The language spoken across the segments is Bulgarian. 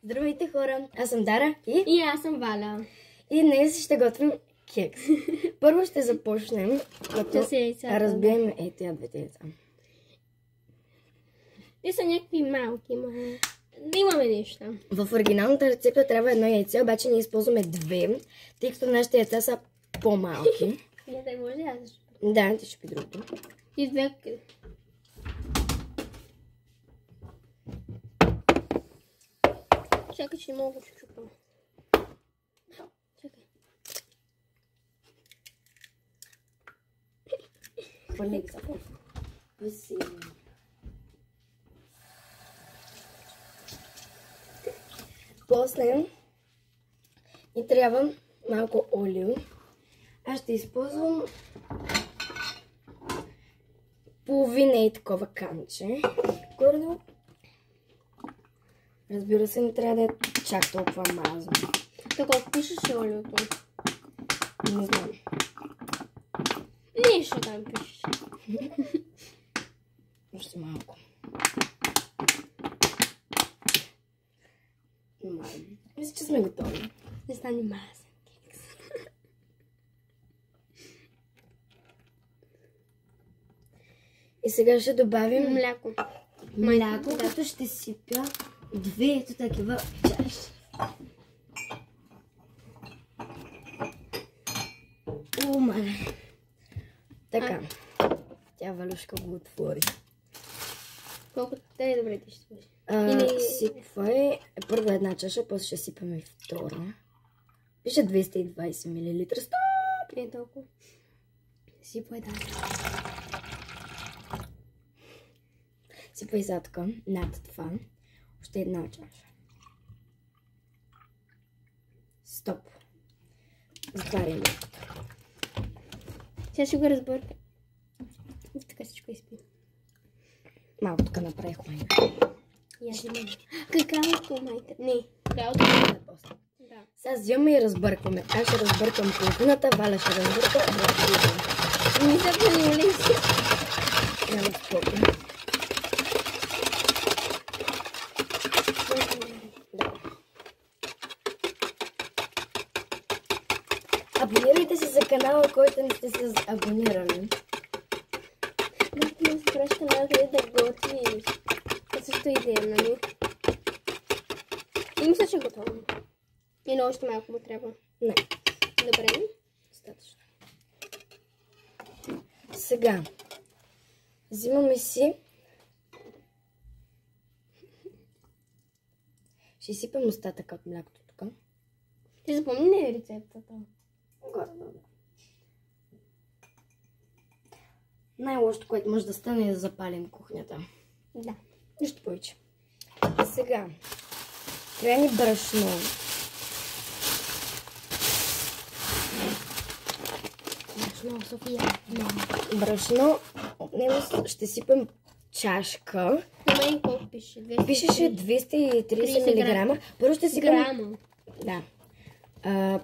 Здравейте хора, аз съм Дара И аз съм Валя. И днес ще готвим кекс. Първо ще започнем като разбием тези двете яйца. Те са някакви малки, да имаме нещо. В оригиналната рецепта трябва едно яйце, обаче ние използваме две, тъй като нашите яйца са по-малки. Да, може да ядеш. Да, ти ще пи другото. И две. Чакай, че не мога да чупам. Чакай. Хвърли се. После ни трябва малко олио. Аз ще използвам половина и такова канче. Гордо. Разбира се, не трябва да е чак толкова мазно. Колко пишеш олиото? Не знам. Нищо там пишеш. Още малко. Мисля, че сме готови. Не стане мазен кекс. И сега ще добавим Мляко. Мляко, като ще сипя две такива чаши. О, мале. Така. Тя Валюшка го отвори. Колкото те е добре ти ще сложи. Сипвай първо една чаша, после ще сипаме втора. Пише 220 мл. Стоп! Не е толкова. Сипвай да. Сипвай задка над това. Още една чаша. Стоп. Затваряй млякото. Сега ще го разбърка. Така всичко изпи. Малко тук направих майка. Какаото, майка. Не, какаото е после. Да. Сега взимаме и разбъркваме. Аз ще разбъркам половината, Валя ще разбърка другата. Не се понимали си. Няма спокойно. Абонирайте се за канала, който не сте се абонирали. Не се праща канала, къде да готвиш. Това също идея, нали? И мисля, че е готово. И още малко му трябва. Не. Добре. Достатъчно. Сега. Взимаме си. Ще сипам остатък от млякото тук. Ти запомни ли рецептата? Най-лошото, което може да стане, е да запалим кухнята. Да. Нищо повече. А сега. Трябва ни брашно. Брашно, София. Брашно. От него ще сипем чашка. На колко пише? Пишеше 230 мг. Първо ще сипем... Грама. Да.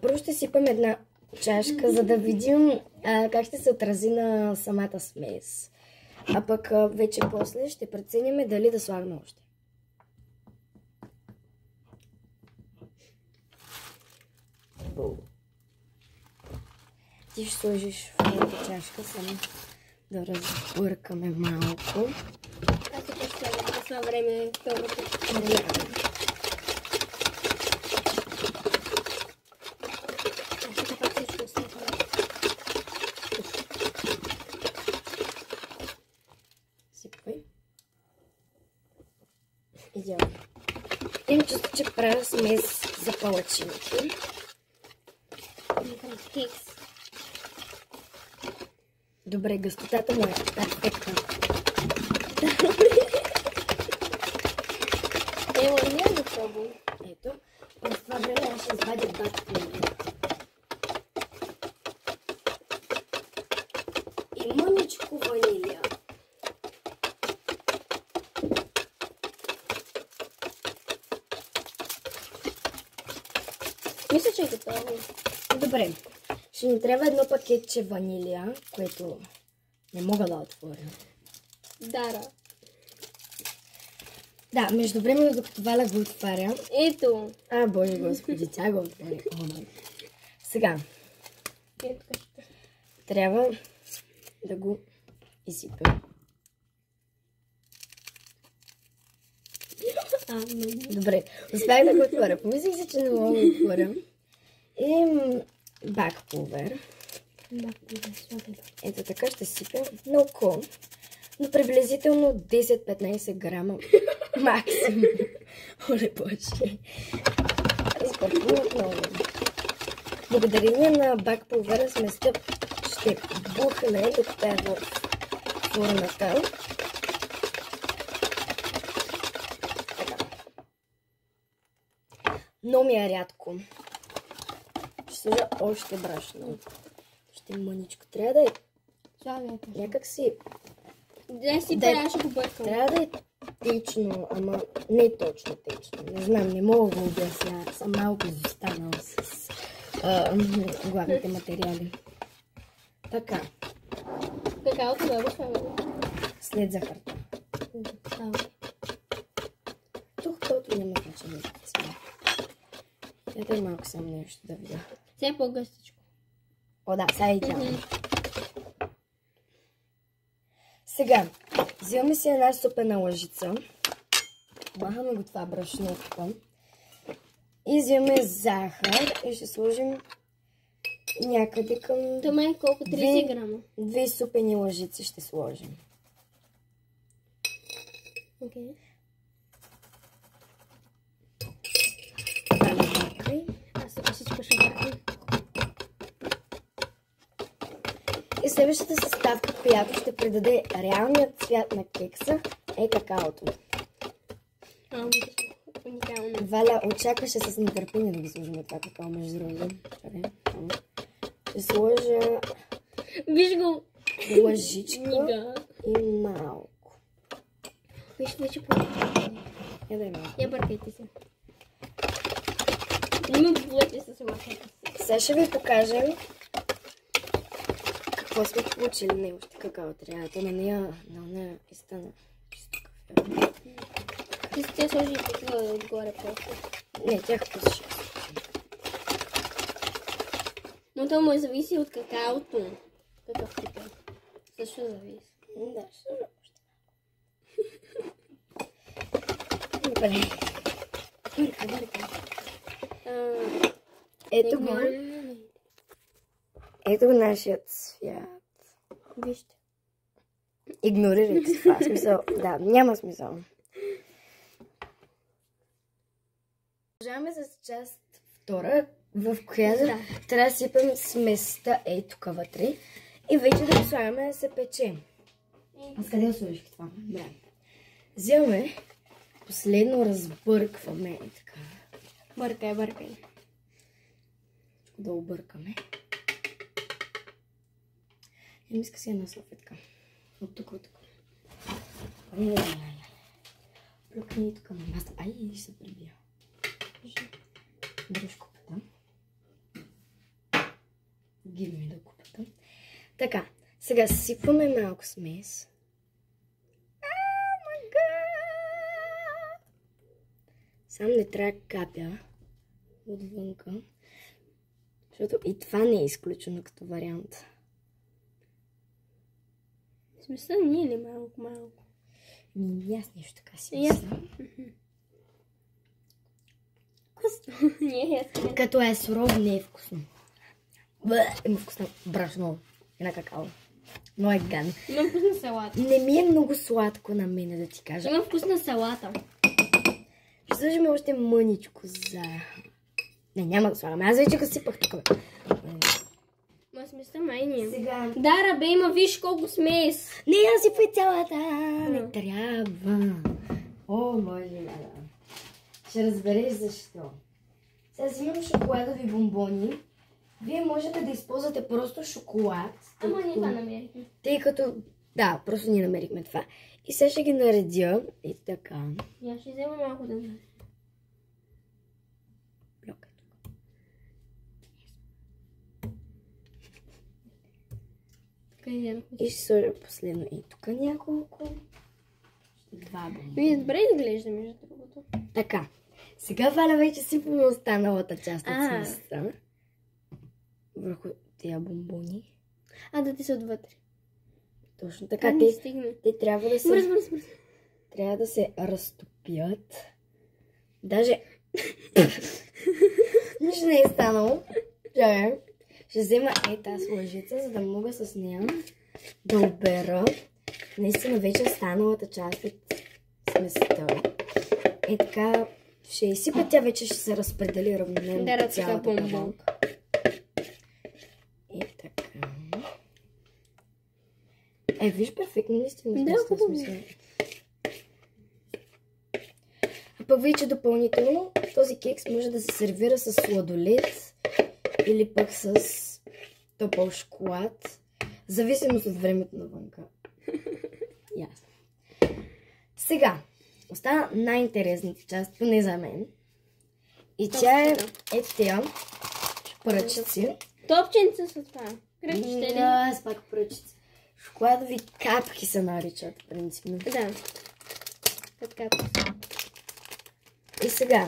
Първо ще сипам една чашка, за да видим как ще се отрази на самата смес. А пък вече после ще преценим дали да слагаме още. Ти ще сложиш в моята чашка, само да разбъркаме малко. Аз се представям за това време второто. Сипвай. Идеално. Имам чувство, че правя смес за палачинки. Кекс. Добре, гъстотата му е перфектна. Ево, няма да пробвам. Ето, през това време аз ще извадя батки. И мъничко ванилия. Мисля, че е готово. Добре, ще ни трябва едно пакетче ванилия, което не мога да отворя. Дара. Да, междувременно, докато Валя го отваря. Ето. Боже господи, тя го отваря. Сега. Ето така. Трябва да го изсипем. Добре, успях да го отворя. Помислих си, че не мога да го отворя. И бак пулвер. Ето така ще сипем на око. Но приблизително 10-15 грама максимум. Оле боже. Разбърквам отново. Благодарение на бак пулвера сместа ще бухне докато е в формата. Но ми е рядко. Ще сложа още брашно. Ще мъничко. Трябва да е някак си... Да си правя, ще го бъркам. Трябва да е течно, ама не точно течно. Не знам, не мога да го обясня. Съм малко изостанала с главните материали. Така. Какаото да го слагаме. След захарта. Тук тото няма значение. Ето малко само нещо да видя. Все е по-гъстичко. О, да, сега и тя. Сега, взимаме си една супена лъжица. Махаме го това брашно тук. И взимаме захар и ще сложим някъде към... Това е колко? 30 грама. 2 супени лъжици ще сложим. Окей. Аз тук всичко ще бъркам. И следващата съставка, която ще придаде реалният цвят на кекса, е какаото. Уникално. Валя очакваше с нетърпение да ги сложим това какао между другото. Ще сложа Виж го! лъжичка и малко. Виж, вече по-добре. Да малко. Я бъркайте се. Не ме плъте с лъжата. Сега ще ви покажем какво сме получили. Не, още какао трябва. То на нея и стана чисто кафе. Ти сте сложи такива отгоре просто. Не, тях пусше. Но то му зависи от какаото. Какъв тип е. Също зависи. Да, ще сложа още. Добре. Бърка. Ето го. Ето нашият свят. Вижте. Игнорирайте това. Смисъл. Да, няма смисъл. Продължаваме с част втора, в която трябва да сипем сместа тук вътре и вече да го слагаме да се пече. А къде сложих това? Да. Вземаме, последно разбъркваме така. Бъркай. Да объркаме. И иска си една салфетка. От тук. Плюкни тук на маста. Ще се прибия. Дръж купата. Give ми да купата. Така, сега сипваме малко смес. Сам не трябва да капя отвънка. Защото и това не е изключено като вариант. В смисъл не е ли малко? Аз нещо така си мисля. Вкусно. Не е. Като е сурово, не е вкусно. Има вкусно брашно и на какао. Но е гадно. Има вкусна салата. Не ми е много сладко на мене, да ти кажа. Има вкусна салата. Ще сложим още мъничко за... Не, няма да слагаме. Аз вече го сипах тук. Ма сместа май не. Сега... Да, рабе, има виж колко смес. Не, я сипай цялата. Не трябва. О, може да. Ще разбереш защо. Сега взимам шоколадови бомбони. Вие можете да използвате просто шоколад. Ама ние това намерихме. Тъй като... Да, просто ние намерихме това. И сега ще ги наредя. И така. Я ще взема малко да наредя. Блокай тук. И ще сложа последно и тук няколко. 2 бомбони. Ми добре изглежда, между другото. Така. Сега Валя вече сипваме останалата част от сместа върху тия бомбони. Да ти са отвътре. Точно така. Те трябва да се... Бърз. Трябва да се разтопят. Даже... Нищо не е станало. Ще взема тази лъжица, за да мога с нея да обера наистина вече останалата част от смесата. Така ще изсипа, тя вече ще се разпредели равномерно по цялата табалка. Така. Виж, перфектно наистина. Да, хубаво. А пък вече допълнително този кекс може да се сервира с сладолед или пък с топъл шоколад, в зависимост от времето навънка. Ясно. Сега, остана най-интересната част, поне за мен. И тя е ето тя пръчици. Топченца са това. Кръчите ли? Да, с пак пръчици. Шоколадови капки се наричат, принципно. Да. Капки. И сега,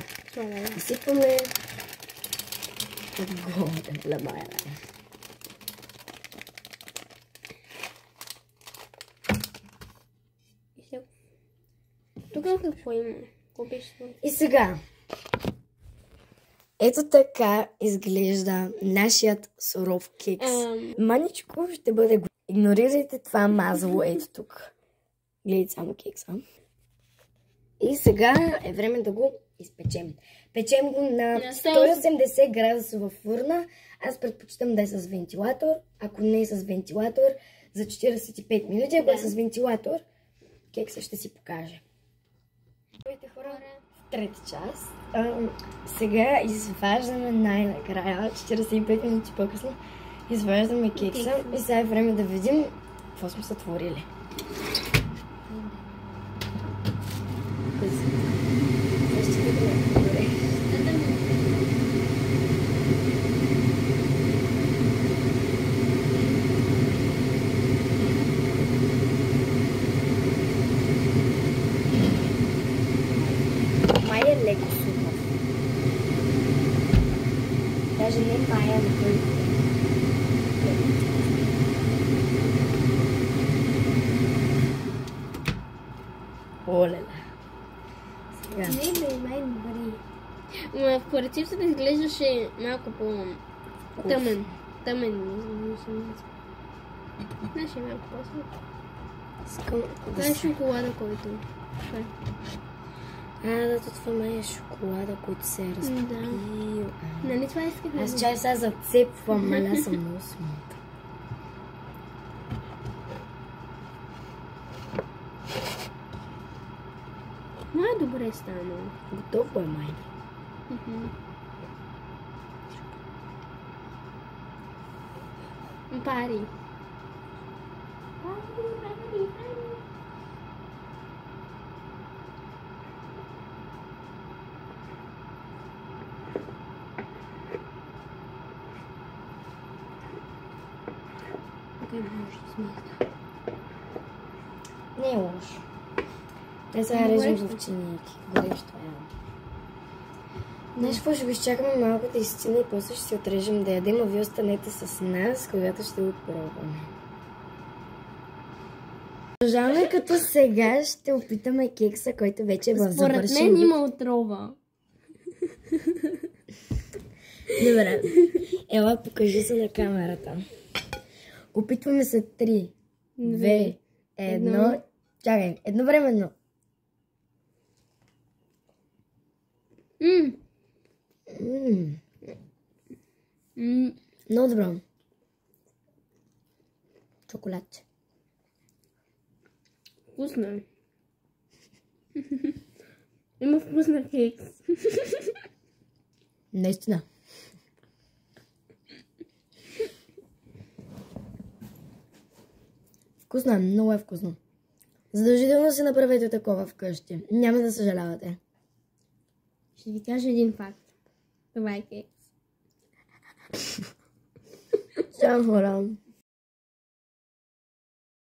изсипваме отгоре племая. Тук какво има? И сега, ето така изглежда нашият суров кекс. Маничко ще бъде го. Игнорирайте това мазало ето тук. Гледайте само кекса. И сега е време да го изпечем. Печем го на 180 градуса във фурна. Аз предпочитам да е с вентилатор. Ако не е с вентилатор, за 45 минути. Ако е с вентилатор, кекса ще си покаже. Здравейте хора, в трета част. Сега изваждаме най-накрая, 45 минути по-късно, изваждаме кекса и сега е време да видим какво сме сътворили. Май е леко сухо. Даже не мая, но той оле. Сега. Не, май добре. В рецептата изглеждаше малко по-тъмен. Знаеш ли малко по-сладко? Това е шоколада, който... Да, това май е шоколада, който се е разтопил. Нали това исках? Аз чай сега зацепвам, маля съм много смута. Май добре стана. Готово е май. Пари. Не е лошо. Сега режем в чинийки. Горещо е. Знаеш какво, ще го изчакаме малко да изстина и после ще си отрежем да ядем, а вие останете с нас, когато ще го пробваме. Продължаваме като сега ще опитаме кекса, който вече е в завършен вид. Според мен има отрова. Добре. Ела, покажи се на камерата. Опитваме се 3, 2, 1. Чакай, едновременно. Много добро. Чоколад. Вкусно е. Има вкус на кекс. Наистина. Вкусно е, много е вкусно. Задължително си направете такова вкъщи. Няма да съжалявате. Ще ви кажа един факт. Това е кекс. Чао, хора.